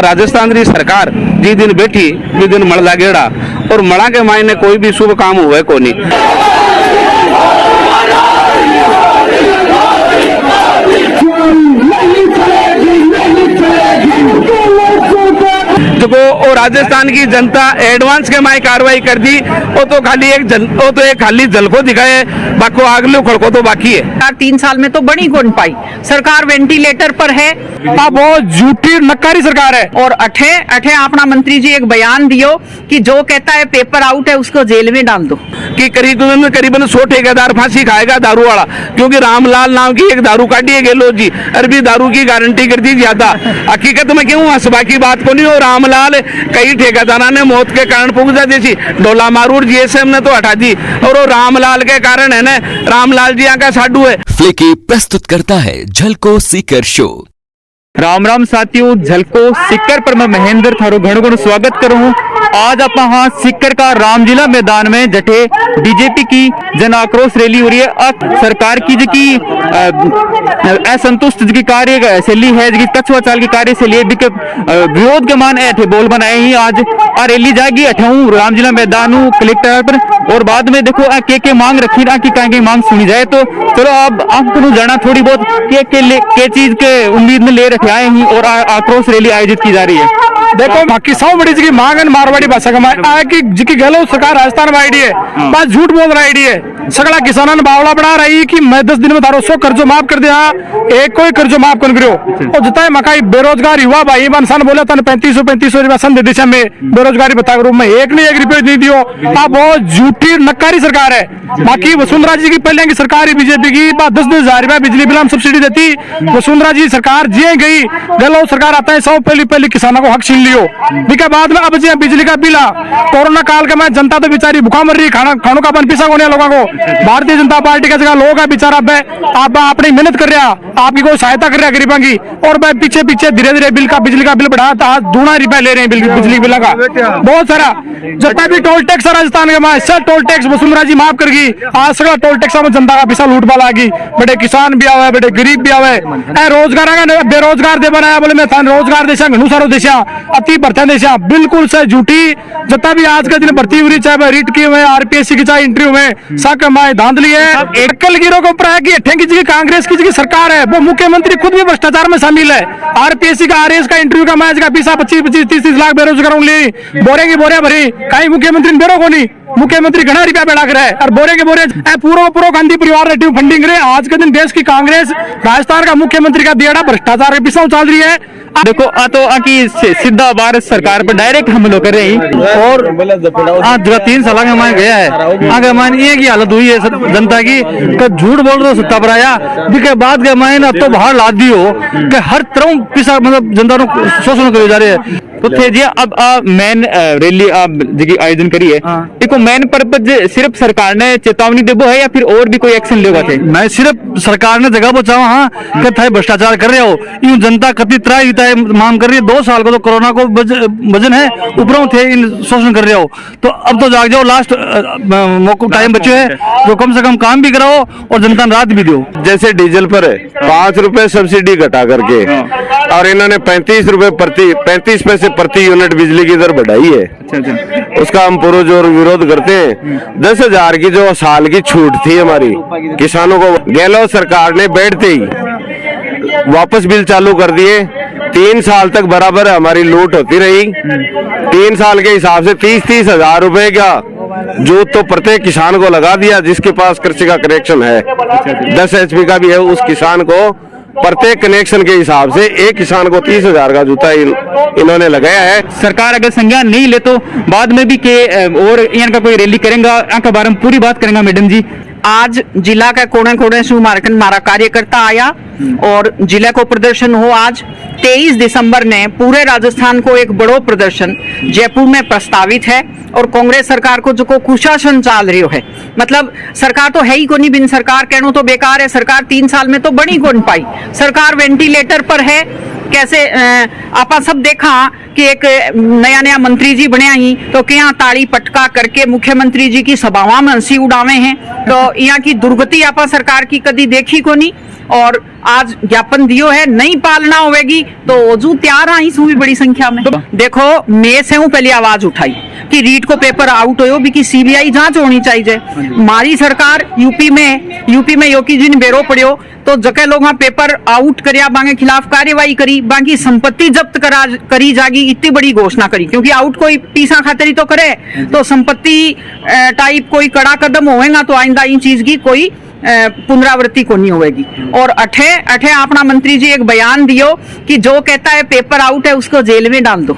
राजस्थान की सरकार जी दिन बैठी जी दिन मड़ा गेड़ा और मड़ा के मायने कोई भी शुभ काम हुए को नहीं। देखो राजस्थान की जनता एडवांस के माय कार्रवाई कर दी, वो तो खाली जल को दिखाए, बाकी आगले खड़को तो बाकी है। 3 साल में तो बनी कौन पाई, सरकार वेंटिलेटर पर है। बहुत झूठी नक्कारी सरकार है। और अठे अपना मंत्री जी एक बयान दियो कि जो कहता है पेपर आउट है उसको जेल में डाल दो, कि करीबन 100 ठेकेदार फांसी खाएगा दारू वाला, क्योंकि रामलाल नाम की एक दारू काटिए गेलो जी, अरबी दारू की गारंटी कर दी ज्यादा। हकीकत में क्यों हंसबा की बात को नहीं हो, रामलाल कई ठेकेदारों ने मौत के कारण पुगजा जैसी डोला मारूर जीएसएम ने तो हटा दी, और वो रामलाल के कारण है ना, रामलाल जी यहाँ का साडू है। फ्लिकी प्रस्तुत करता है झलको सीकर शो। राम राम साथियों, झलको सीकर पर मैं महेंद्र थारो घणो घणो स्वागत करूं। आज आप हाँ सीकर का रामजिला मैदान में जठे बीजेपी की जन आक्रोश रैली हो रही है। सरकार की जी असंतुष्ट जी कार्य शैली है, जी कछुआ चाल की कार्य शैली है, विरोध के मान ऐठे बोल बनाए ही आज आ रैली जाएगी अठाऊ रामजिला मैदान कलेक्टर पर। और बाद में देखो के मांग रखी ना कि कहीं मांग सुनी जाए, तो चलो अब आपको जाना थोड़ी बहुत के चीज के उम्मीद में ले रखे आए ही और आक्रोश रैली आयोजित की जा रही है। देखो बाकी 100 बड़ी जी मांग है मारवाड़ी भाषा का कि जिकी गहलोत सरकार राजस्थान में आईडी है, बस झूठ बोल रहा है। सगला किसानों ने बावला बना रही कि मैं 10 दिन में तारो 100 कर्जो माफ कर दिया, एक कोई कर्जो माफ कर करो। और जितना मकाई बेरोजगार युवा भाई इंसान बोला था 3500 रुपया सन दिशा में बेरोजगारी बता रूप में एक रुपये नहीं दियो। आप बहुत झूठी नक्कारी सरकार है। बाकी वसुंधरा जी की पहले की सरकार है बीजेपी की, 10,000 रुपया बिजली बिल में सब्सिडी देती। वसुंधरा जी सरकार जी गई, गहलोत सरकार आता है 100 पहली किसानों को हक छीन लियो। के बाद में अब जी बिजली का बिल कोरोना काल के में जनता तो बेचारी भूखा मर रही, खानों का बन पिसा होने लोगों को। भारतीय जनता पार्टी का जगह लोग है बेचारा आप अपनी मेहनत कर रहा, आपकी कोई सहायता कर रहा गरीबों की, और पीछे धीरे धीरे बिजली का बिल बढ़ा दूना रुपया ले रहे हैं बिजली बिल का। बहुत सारा जितना भी टोल टैक्स राजस्थान के सब टोल टैक्स वसुंधरा जी माफ करगी। आज सगला टोल टैक्स में जनता का पैसा लूट वाला आगी, बड़े किसान भी आवे, बड़े गरीब भी आवे। रोजगार बेरोजगार दे बनाया बोले मैं रोजगार देशा घणु सारो देशा अति भर्ती देशा बिल्कुल से झूठी। जितना भी आज के दिन भर्ती हुई, चाहे रिट की हुए आरपीएससी की चाहे इंटरव्यू में सक माए धांधली है। एकल गिरोह के ऊपर है कि अठे की कांग्रेस की सरकार है, वो मुख्यमंत्री खुद भी भ्रष्टाचार में शामिल है। आरपीएससी का आरएस का इंटरव्यू का मैच का पीसा 25-30 लाख बेरोजगारों ली, बोरे की बोरे भरी, कहीं मुख्यमंत्री बेरो को नहीं। मुख्यमंत्री घना रुपया बैठा कर है और बोरे के बोरे पूरा गांधी परिवार रेटिव फंडिंग रहे। आज के दिन देश की कांग्रेस राजस्थान का मुख्यमंत्री का बेड़ा भ्रष्टाचार के पीछे चल रही है। देखो सीधा भारत सरकार पर डायरेक्ट हमलो कर रही और आज 3 साल के मान गया है। आगे मान ये की हालत हुई है जनता की, झूठ बोल रहे सत्ता पर आया के बाद के मान अब तो बाहर ला दी हो कि हर तरह पिसा मतलब जनता शोषण करे जा रहे हैं। तो थे जी अब मेन रैली आयोजन करी है, देखो मेन पर्पज सिर्फ सरकार ने चेतावनी देबो है या फिर और भी कोई एक्शन लेगा थे? मैं सिर्फ सरकार ने जगह बचाओ हाँ कि थे भ्रष्टाचार कर रहे हो, यूं जनता कति तरह मांग कर रही है। 2 साल को तो कोरोना को वजन है, ऊपरों थे इन शोषण कर रहे हो, तो अब तो जाग जाओ, लास्ट टाइम बचे है तो कम से कम काम भी कराओ और जनता ने राहत भी दो। जैसे डीजल पर 5 रुपए सब्सिडी घटा करके और इन्होंने 35 पैसे प्रति यूनिट बिजली की दर बढ़ाई है। उसका हम पुरजोर विरोध करते हैं। 10,000 की जो साल की छूट थी हमारी किसानों को, गहलोत सरकार ने बैठते ही वापस बिल चालू कर दिए। 3 साल तक बराबर हमारी लूट होती रही। 3 साल के हिसाब से 30 हजार रुपए का जो तो प्रत्येक किसान को लगा दिया, जिसके पास कृषि का कनेक्शन है 10 HP का भी है, उस किसान को प्रत्येक कनेक्शन के हिसाब से एक किसान को 30,000 का जूता इन्होंने लगाया है। सरकार अगर संज्ञान नहीं ले तो बाद में भी के और इनका कोई रैली करेंगे, इनके बारे में पूरी बात करेंगे। मैडम जी आज जिला का कोने से मारा कार्यकर्ता आया और जिला को प्रदर्शन हो। आज 23 दिसंबर ने पूरे राजस्थान को एक बड़ो प्रदर्शन जयपुर में प्रस्तावित है और कांग्रेस सरकार को जो को कुशासन चाल रही है, मतलब सरकार तो है ही को नहीं, बिन सरकार कहनो तो बेकार है। सरकार 3 साल में तो बनी कौन पाई, सरकार वेंटिलेटर पर है। कैसे आपा सब देखा कि एक नया मंत्री जी बने ही तो क्या ताली पटका करके मुख्यमंत्री जी की सभाओं में हंसी उड़ावे हैं, तो यहाँ की दुर्गति आपा सरकार की कदी देखी को नहीं। और आज ज्ञापन दियो है, नहीं पालना होगी तो ओजू तैयार आई सू भी बड़ी संख्या में। देखो मैं से हूँ पहले आवाज उठाई कि रीट को पेपर आउट हो भी कि सीबीआई जांच होनी चाहिए। हमारी सरकार यूपी में योगी जी ने बेरो पड़ियो तो जके लोग वहां पेपर आउट करिया बांगे खिलाफ कार्यवाही करी, बाकी संपत्ति जब्त करी जागी, इतनी बड़ी घोषणा करी। क्योंकि आउट कोई पीसा खातरी तो करे तो संपत्ति टाइप कोई कड़ा कदम होएगा तो आइंदा इन चीज की कोई पुनरावृत्ति को नहीं होगी। और अठे अपना मंत्री जी एक बयान दियो कि जो कहता है पेपर आउट है उसको जेल में डाल दो।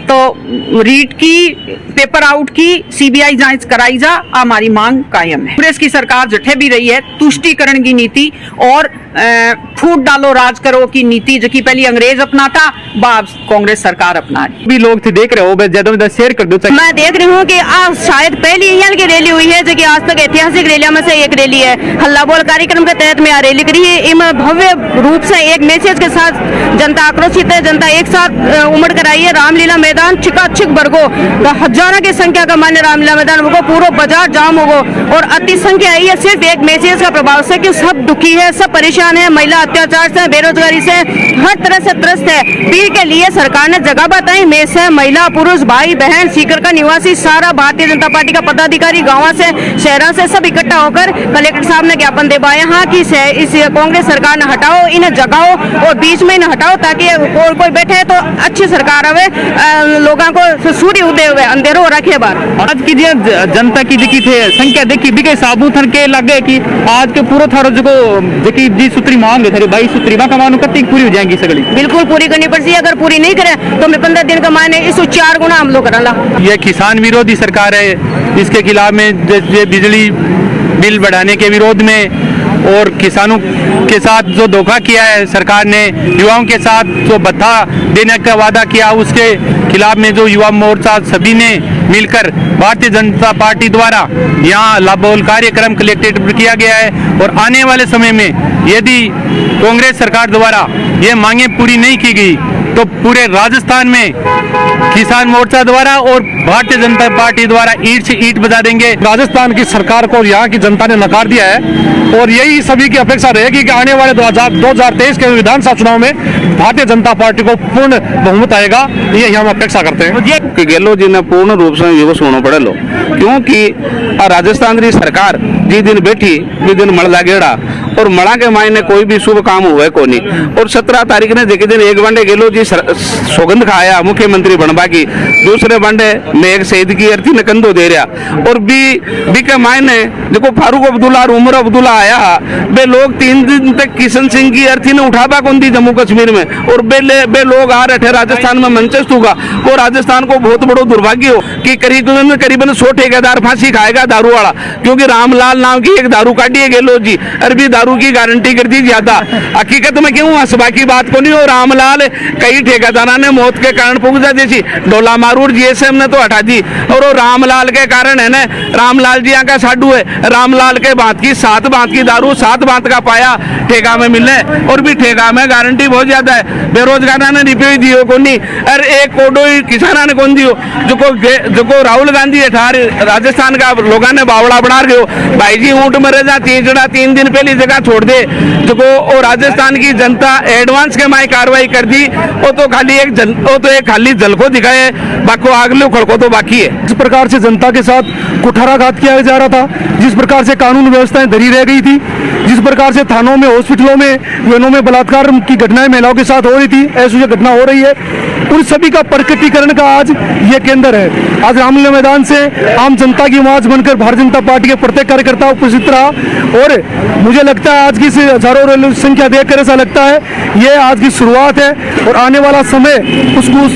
तो रीट की पेपर आउट की सीबीआई जांच कराई जा, हमारी मांग कायम है। कांग्रेस की सरकार जठे भी रही है तुष्टीकरण की नीति और फूट डालो राज करो की नीति जो कि पहले अंग्रेज अपनाता बाब कांग्रेस सरकार अपना रही। भी लोग थे देख रहे हो, ज्यादा शेयर कर दो। मैं देख रही हूँ कि आज शायद पहली यहाँ की रैली हुई है जो कि आज तक ऐतिहासिक रैलियों में से एक रैली है। हल्ला बोल कार्यक्रम के तहत में रैली करी है। इनमें भव्य रूप से एक मैसेज के साथ जनता आक्रोशित है, जनता एक साथ उमड़ कर आई है। रामलीला मैदान चिकाचिक भरगो, हजारों की संख्या का मान्य रामलीला मैदान होगा, पूरा बाजार जाम होगा और अति संख्या आई है सिर्फ एक मैसेज का प्रभाव से कि सब दुखी है, सब परेशान है, महिला अत्याचार से, बेरोजगारी से, हर तरह से त्रस्त है। पीर के लिए सरकार ने जगह बताई, में से महिला पुरुष भाई बहन सीकर का निवासी सारा भारतीय जनता पार्टी का पदाधिकारी गाँव से शहरों से सब इकट्ठा होकर कलेक्टर साहब ने ज्ञापन दे पाए हाँ कि इस कांग्रेस सरकार ने हटाओ, इन्हें जगाओ और बीच में इन्हें हटाओ ताकि कोई बैठे तो अच्छी सरकार आवे, लोगों को सूर्य उदय हुए अंधेरो रखे बार। आज की जनता की दिखी थे संख्या देखी बिके साबू थन के लगे कि आज के पूरा थारो जो जी सूत्री मांग है 22 सूत्री का मानो कत्ती पूरी हो जाएंगी सगड़ी। बिल्कुल पूरी करनी पड़ती है, अगर पूरी नहीं करे तो मैं 15 दिन का मायने इस 4 गुना हम लोग करा। ये किसान विरोधी सरकार है, इसके खिलाफ में बिजली बिल बढ़ाने के विरोध में और किसानों के साथ जो धोखा किया है सरकार ने, युवाओं के साथ जो भत्ता देने का वादा किया उसके खिलाफ में जो युवा मोर्चा सभी ने मिलकर भारतीय जनता पार्टी द्वारा यहाँ लाभोल कार्यक्रम कलेक्टेड किया गया है। और आने वाले समय में यदि कांग्रेस सरकार द्वारा ये मांगे पूरी नहीं की गई तो पूरे राजस्थान में किसान मोर्चा द्वारा और भारतीय जनता पार्टी द्वारा ईंट से ईंट बजा देंगे। राजस्थान की सरकार को यहाँ की जनता ने नकार दिया है और यही सभी की अपेक्षा रहेगी कि आने वाले 2023 के विधानसभा चुनाव में भारतीय जनता पार्टी को पूर्ण बहुमत आएगा, ये हम अपेक्षा करते हैं। कि गहलोत जी ने पूर्ण रूप से विवश होना पड़े लो, क्योंकि राजस्थान की सरकार जी दिन बैठी जी दिन मड़ लागेड़ा और मड़ा के मायने कोई भी शुभ काम हुआ को नहीं। और 17 तारीख ने जेके दिन एक बंडे गहलोत जी सौगंध खाया मुख्यमंत्री बनवा की, दूसरे बंडे में एक शहीद की अर्थी ने कंधो दे रहा और बी के मायने देखो फारूक अब्दुल्ला और उमर अब्दुल्ला आया बे लोग 3 दिन तक किशन सिंह की अर्थी ने उठाबा कौन दी जम्मू कश्मीर में और बे लोग आ रहे राजस्थान में मंचस्थ होगा। वो राजस्थान को बहुत बड़ो दुर्भाग्य हो कि करीबन 100 ठेकेदार फांसी खाएगा दारू वाला, क्योंकि रामलाल नाम की एक दारू काटी है गहलोत जी, अरबी दारू की गारंटी कर दी ज्यादा। हकीकत में क्यों हसबा की बात को नहीं हो, रामलाल कई ठेकेदार ने मौत के कारण पुगजा जैसी डोला मारूर जीएसएम ने तो हटा दी और वो रामलाल के कारण है ना। रामलाल जी का साडू है, रामलाल के बात की 7 बात की दारू 7 बात का पाया ठेका में मिलने और भी ठेका में गारंटी बहुत ज्यादा है। बेरोजगार ने रिपे दियो को नहीं, अरे एक कोडो किसाना ने कौन दियो जो को राहुल गांधी अठार राजस्थान का लोगों ने बावड़ा बना रहे हो भाई जी ऊँट मरे जा 3 दिन पहली जगह छोड़ दे जो को राजस्थान की जनता एडवांस के माई कार्रवाई कर दी। वो तो खाली एक खाली जल को दिखाए, बाको आगले खड़को तो बाकी है। जिस प्रकार से जनता के साथ कुठाराघात किया जा रहा था, जिस प्रकार से कानून व्यवस्थाएं धरी रह गई थी, जिस प्रकार से थानों में हॉस्पिटलों में वेनों में बलात्कार की घटनाएं महिलाओं के साथ हो रही थी, ऐसी घटना हो रही है, उन सभी का प्रकटीकरण का आज ये केंद्र है। आज रामलीला मैदान से आम जनता की आवाज बनकर भारतीय जनता पार्टी के प्रत्येक कार्यकर्ता उपस्थित रहा और मुझे लगता है आज की हजारों संख्या देखकर ऐसा लगता है ये आज की शुरुआत है और आने वाला समय उसको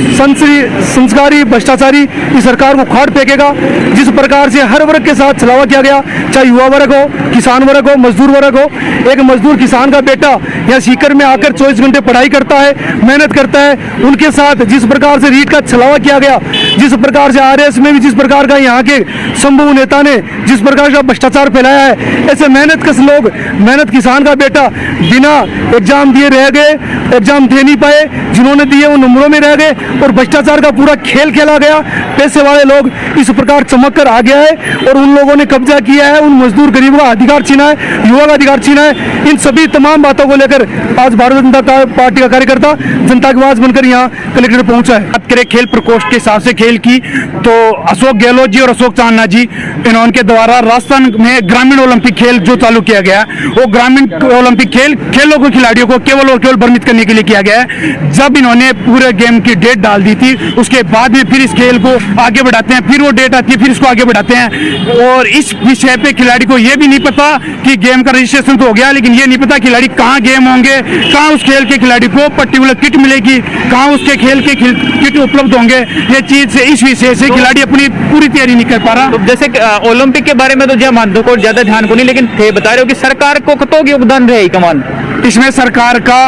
संस्कारी भ्रष्टाचारी इस सरकार को खाड़ फेंकेगा। जिस प्रकार से हर वर्ग के साथ छलावा किया गया, चाहे युवा वर्ग हो, किसान वर्ग हो, मजदूर वर्ग हो, एक मजदूर किसान का बेटा यहाँ सीकर में आकर 24 घंटे पढ़ाई करता है, मेहनत करता है, उनके साथ जिस प्रकार से रीट का छलावा किया गया, जिस प्रकार से आरएस में भी जिस प्रकार का यहाँ के शंभू नेता ने जिस प्रकार का भ्रष्टाचार फैलाया है, ऐसे मेहनत कश लोग, मेहनत किसान का बेटा बिना एग्जाम दिए रह गए, एग्जाम दे नहीं पाए, जिन्होंने दिए वो नंबरों में रह गए और भ्रष्टाचार का पूरा खेल खेला गया। पैसे वाले लोग इस प्रकार चमक कर आ गया है और उन लोगों ने कब्जा किया है, उन मजदूर गरीबों का अधिकार छीना है, युवा का अधिकार छीना है। इन सभी तमाम बातों को लेकर आज भारतीय जनता पार्टी का कार्यकर्ता जनता की आवाज बनकर यहाँ कलेक्ट्रेट पहुंचा है। बात करें खेल प्रकोष्ठ के हिसाब से खेल की, तो अशोक गहलोत जी और अशोक चांदना जी, इनके द्वारा राजस्थान में ग्रामीण ओलंपिक खेल जो चालू किया गया है, वो ग्रामीण ओलंपिक खेलों को खिलाड़ियों को केवल और केवल भ्रमित करने के लिए किया गया है। जब इन्होंने पूरे गेम की डेट डाल दी थी, उसके बाद में फिर इस खेल को आगे बढ़ाते हैं, फिर वो डेट आती है, फिर इसको आगे बढ़ाते हैं। और इस विषय पे खिलाड़ी को ये भी नहीं पता कि गेम का रजिस्ट्रेशन तो हो गया, लेकिन ये नहीं पता खिलाड़ी कहाँ गेम होंगे, कहाँ उस खेल के खिलाड़ी को पर्टिकुलर किट मिलेगी, कहाँ उसके खेल के किट उपलब्ध होंगे। ये चीज से इस विषय से खिलाड़ी अपनी पूरी तैयारी नहीं कर पा रहा। तो जैसे ओलंपिक के बारे में तो जब मानदों को ज्यादा ध्यान को नहीं, लेकिन बता रहे हो कि सरकार को कतों योगदान रहे कमान, इसमें सरकार का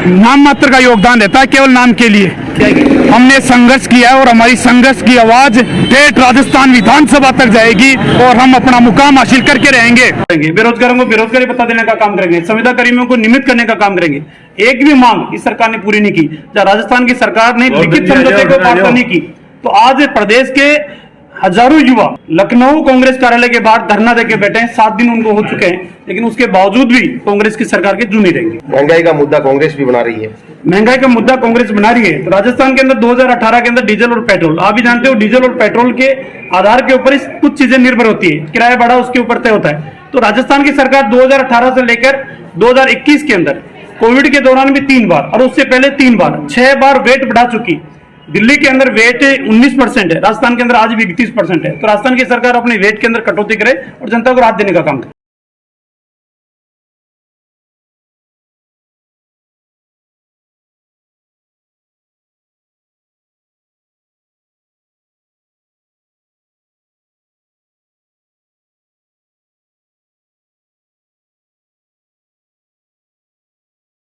नाम मात्र का योगदान रहता है, केवल नाम के लिए। हमने संघर्ष किया है और हमारी संघर्ष की आवाज ठेठ राजस्थान विधानसभा तक जाएगी और हम अपना मुकाम हासिल करके रहेंगे। बेरोजगारों को बेरोजगारी पता देने का काम करेंगे, संविदा कर्मियों को नियमित करने का काम करेंगे। एक भी मांग इस सरकार ने पूरी नहीं की। जब राजस्थान की सरकार ने लिखित समझौते को पास नहीं की, तो आज प्रदेश के हजारों युवा लखनऊ कांग्रेस कार्यालय के बाहर धरना देके बैठे हैं। 7 दिन उनको हो चुके हैं, लेकिन उसके बावजूद भी कांग्रेस की सरकार के जूनी रहेंगी। महंगाई का मुद्दा कांग्रेस भी बना रही है। महंगाई का मुद्दा कांग्रेस बना रही है। तो राजस्थान के अंदर 2018 के अंदर डीजल और पेट्रोल, आप भी जानते हो, डीजल और पेट्रोल के आधार के ऊपर कुछ चीजें निर्भर होती है, किराया बढ़ा उसके ऊपर तय होता है। तो राजस्थान की सरकार 2018 से लेकर 2021 के अंदर कोविड के दौरान भी 3 बार और उससे पहले 3 बार 6 बार वेट बढ़ा चुकी। दिल्ली के अंदर वेट 19% है, राजस्थान के अंदर आज भी 31% है। तो राजस्थान की सरकार अपने वेट के अंदर कटौती करे और जनता को राहत देने का काम करे।